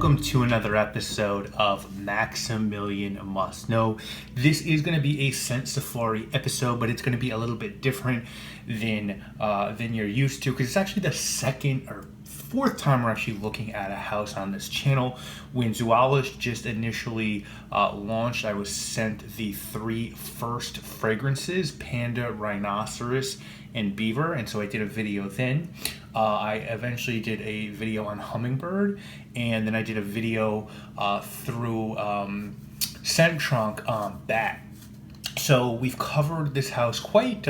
welcome to another episode of Maximilian Must Know. This is going to be a scent safari episode, but it's going to be a little bit different than you're used to, because it's actually the second or fourth time we're actually looking at a house on this channel. When Zoologist just initially launched, I was sent the three first fragrances: Panda, Rhinoceros, and Beaver, and so I did a video then. I eventually did a video on Hummingbird, and then I did a video through Scent Trunk on Bat. So we've covered this house quite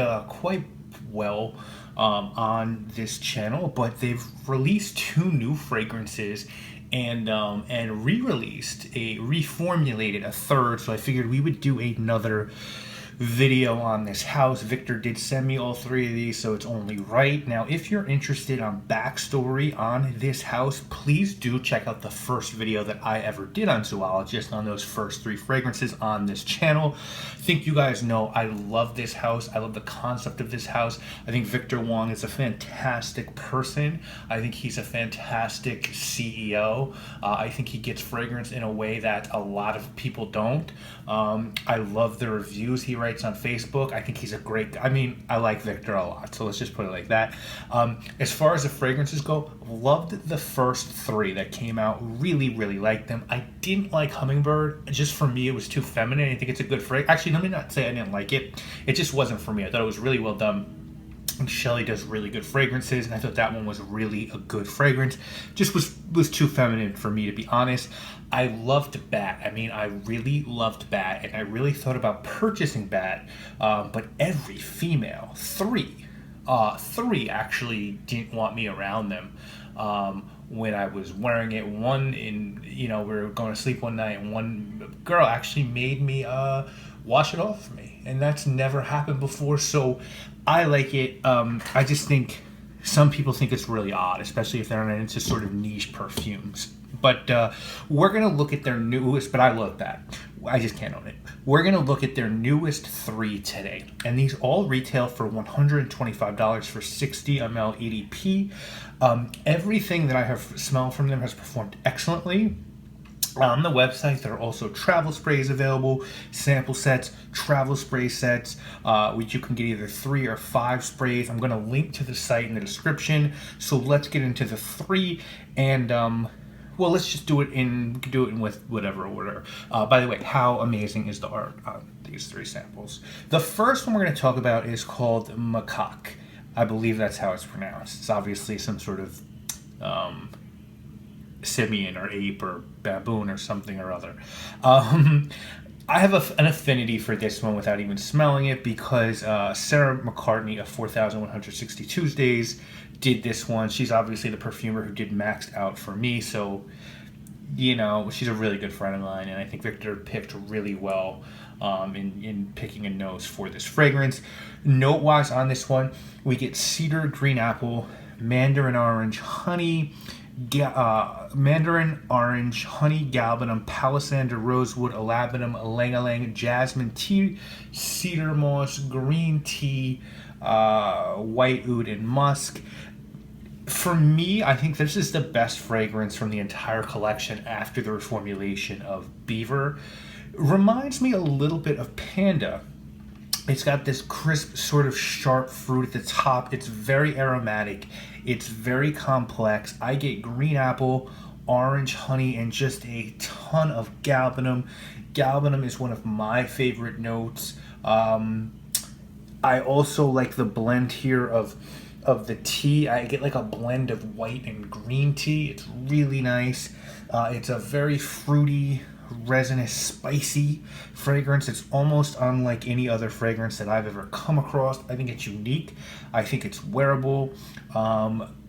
well on this channel, but they've released two new fragrances and reformulated a third. So I figured we would do another video on this house. Victor did send me all three of these, so it's only right. Now, if you're interested on backstory on this house, please do check out the first video that I ever did on Zoologist on those first three fragrances on this channel. I think you guys know I love this house. I love the concept of this house. I think Victor Wong is a fantastic person. I think he's a fantastic CEO. I think he gets fragrance in a way that a lot of people don't. I love the reviews he writes on Facebook. I think he's a great guy. I mean, I like Victor a lot, so let's just put it like that. As far as the fragrances go, loved the first three that came out. Really liked them. I didn't like Hummingbird. Just for me, it was too feminine. I think it's a good fragrance. Actually, let me not say I didn't like it. It just wasn't for me. I thought it was really well done. And Shelly does really good fragrances, and I thought that one was really a good fragrance. Just was too feminine for me, to be honest. I loved Bat. I mean, I really loved Bat, and I really thought about purchasing Bat, but every female, three actually didn't want me around them when I was wearing it. One we were going to sleep one night, and one girl actually made me wash it off for me, and that's never happened before. So I like it. I just think some people think it's really odd, especially if they're not into sort of niche perfumes. But we're going to look at their newest, but I love that. I just can't own it. We're going to look at their newest three today. And these all retail for $125 for 60 ml EDP. Everything that I have smelled from them has performed excellently. On the website, there are also travel sprays available, sample sets, travel spray sets, which you can get either 3 or 5 sprays. I'm going to link to the site in the description. So let's get into the three, and well, let's just do it in with whatever order. By the way, how amazing is the art on these three samples? The first one we're going to talk about is called Macaque. I believe that's how it's pronounced. It's obviously some sort of simian or ape or baboon or something or other. I have an affinity for this one without even smelling it, because Sarah McCartney of 4160 Tuesdays did this one. She's obviously the perfumer who did Maxed Out for me, so she's a really good friend of mine, and I think Victor picked really well in picking a nose for this fragrance. Note-wise on this one, we get cedar, green apple, mandarin orange, honey, mandarin orange, honey, galbanum, palisander, rosewood, alabinum, ylang-ylang, jasmine tea, cedar moss, green tea, white oud, and musk. For me, I think this is the best fragrance from the entire collection after the reformulation of Beaver. Reminds me a little bit of Panda. It's got this crisp, sort of sharp fruit at the top. It's very aromatic. It's very complex. I get green apple, orange, honey, and just a ton of galbanum. Galbanum is one of my favorite notes. I also like the blend here of the tea. I get like a blend of white and green tea. It's really nice. It's a very fruity, resinous, spicy fragrance. It's almost unlike any other fragrance that I've ever come across. I think it's unique. I think it's wearable.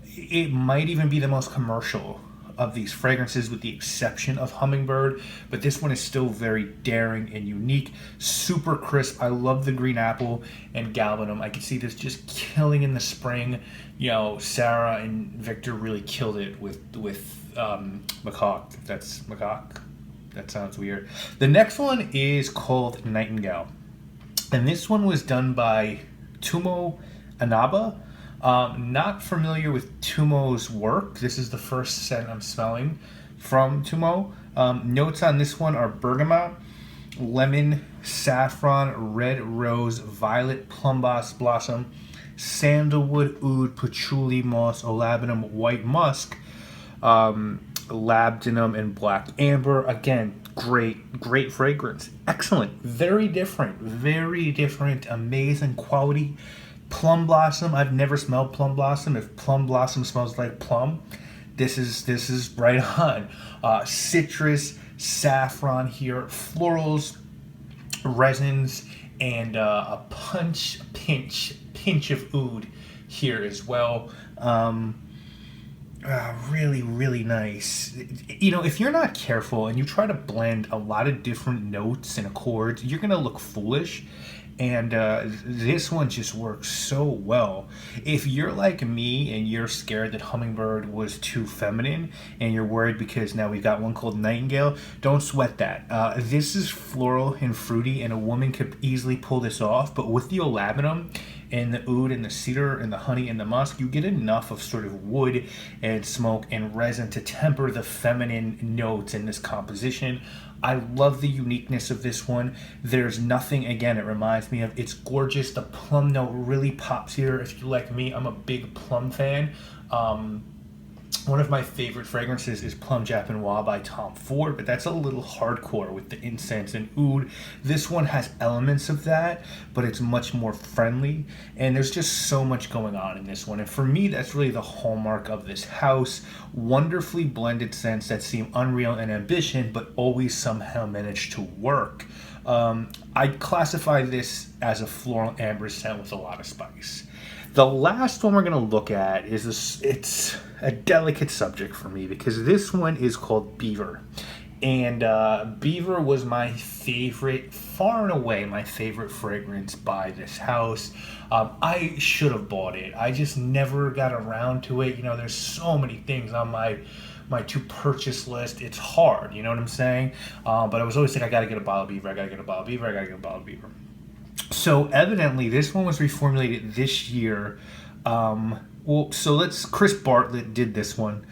It might even be the most commercial of these fragrances, with the exception of Hummingbird, but this one is still very daring and unique. Super crisp. I love the green apple and galbanum. I can see this just killing in the spring. Sarah and Victor really killed it with Macaque. If that's Macaque. That sounds weird. The next one is called Nightingale, and this one was done by Tumo Anaba. Not familiar with Tumo's work. This is the first scent I'm smelling from Tumo. Notes on this one are bergamot, lemon, saffron, red rose, violet plum blossom, sandalwood, oud, patchouli, moss, olabinum, white musk, labdanum, and black amber. Again, great fragrance. Excellent. Very different, amazing quality. Plum blossom. I've never smelled plum blossom. If plum blossom smells like plum, this is right on. Citrus, saffron here, florals, resins, and a pinch of oud here as well. Really nice. You know, if you're not careful and you try to blend a lot of different notes and accords, you're gonna look foolish. And this one just works so well. If you're like me and you're scared that hummingbird was too feminine and you're worried because now we've got one called nightingale, don't sweat that. This is floral and fruity, and a woman could easily pull this off. But with the olabinum and the oud and the cedar and the honey and the musk, you get enough of sort of wood and smoke and resin to temper the feminine notes in this composition. I love the uniqueness of this one. There's nothing, again, it reminds me of, it's gorgeous. The plum note really pops here. If you like me, I'm a big plum fan. One of my favorite fragrances is Plum Japanois by Tom Ford, but that's a little hardcore with the incense and oud. This one has elements of that, but it's much more friendly, and there's just so much going on in this one. And for me, that's really the hallmark of this house. Wonderfully blended scents that seem unreal and ambition, but always somehow manage to work. I'd classify this as a floral amber scent with a lot of spice. The last one we're going to look at is this. It's a delicate subject for me because this one is called Beaver. And Beaver was my favorite, far and away my favorite fragrance by this house. I should have bought it. I just never got around to it. You know, there's so many things on my to purchase list. It's hard, you know what I'm saying? But I was always saying, I got to get a bottle of Beaver. I got to get a bottle of Beaver. I got to get a bottle of Beaver. So evidently, this one was reformulated this year. Chris Bartlett did this one.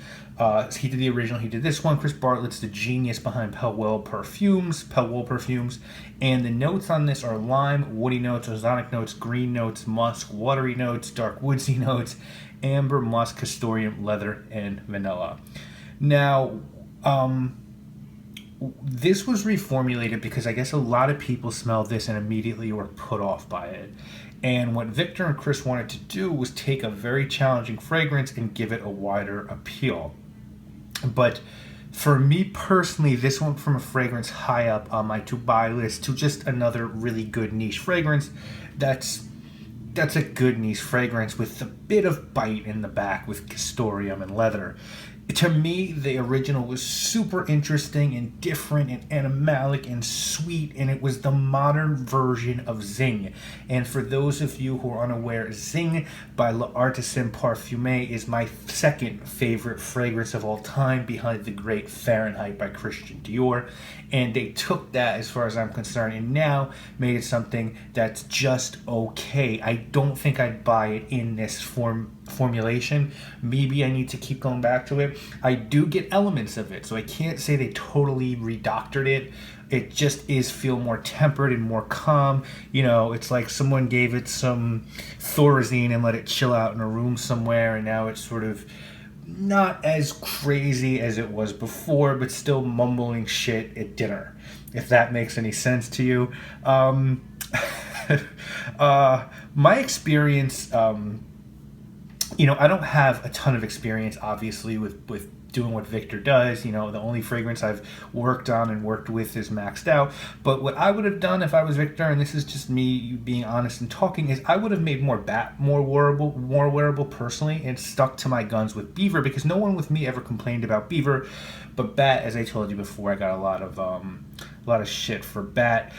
He did the original. He did this one. Chris Bartlett's the genius behind Pelwell Perfumes, and the notes on this are lime, woody notes, ozonic notes, green notes, musk, watery notes, dark woodsy notes, amber, musk, castoreum, leather, and vanilla. Now, this was reformulated because I guess a lot of people smelled this and immediately were put off by it. And what Victor and Chris wanted to do was take a very challenging fragrance and give it a wider appeal. But for me personally, this went from a fragrance high up on my to-buy list to just another really good niche fragrance. That's a good niche fragrance with a bit of bite in the back with castoreum and leather. To me, the original was super interesting and different and animalic and sweet, and it was the modern version of Zing. And for those of you who are unaware, Zing by L'Artisan Parfumé is my second favorite fragrance of all time, behind the great Fahrenheit by Christian Dior. And they took that, as far as I'm concerned, and now made it something that's just okay. I don't think I'd buy it in this formulation. Maybe I need to keep going back to it. I do get elements of it, so I can't say they totally redoctored it. It just feel more tempered and more calm. You know, it's like someone gave it some Thorazine and let it chill out in a room somewhere, and now it's sort of not as crazy as it was before, but still mumbling shit at dinner, if that makes any sense to you. My experience, you know, I don't have a ton of experience, obviously, with doing what Victor does. You know, the only fragrance I've worked on and worked with is Maxed Out. But what I would have done if I was Victor, and this is just me being honest and talking, is I would have made more wearable personally, and stuck to my guns with Beaver, because no one with me ever complained about Beaver. But Bat, as I told you before, I got a lot of shit for Bat.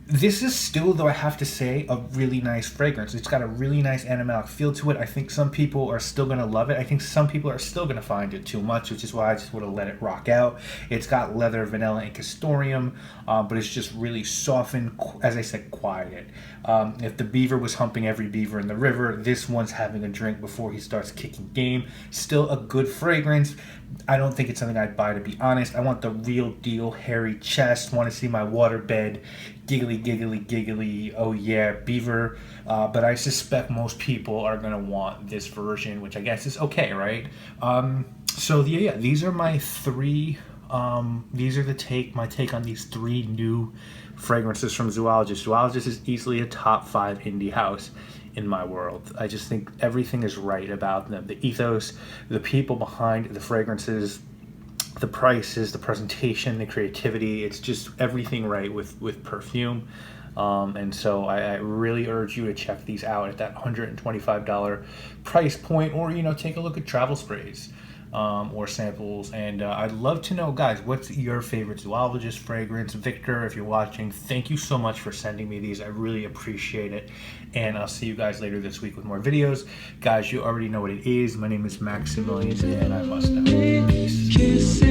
This is still, though, I have to say, a really nice fragrance. It's got a really nice animalic feel to it. I think some people are still going to love it. I think some people are still going to find it too much, which is why I just want to let it rock out. It's got leather, vanilla, and castoreum, but it's just really softened, as I said, quieted. If the beaver was humping every beaver in the river, this one's having a drink before he starts kicking game. Still a good fragrance. I don't think it's something I'd buy, to be honest. I want the real deal hairy chest. Want to see my waterbed giggly, giggly, giggly, oh yeah, beaver. But I suspect most people are going to want this version, which I guess is okay, right? So yeah, these are my three. These are my take on these three new fragrances from Zoologist. Zoologist is easily a top 5 indie house in my world. I just think everything is right about them. The ethos, the people behind the fragrances, the prices, the presentation, the creativity. It's just everything right with perfume. And so I really urge you to check these out at that $125 price point, or take a look at travel sprays. Or samples, and I'd love to know, guys, what's your favorite Zoologist fragrance? Victor, if you're watching, thank you so much for sending me these. I really appreciate it, and I'll see you guys later this week with more videos. Guys, you already know what it is. My name is Maximilian, and I must know. Peace.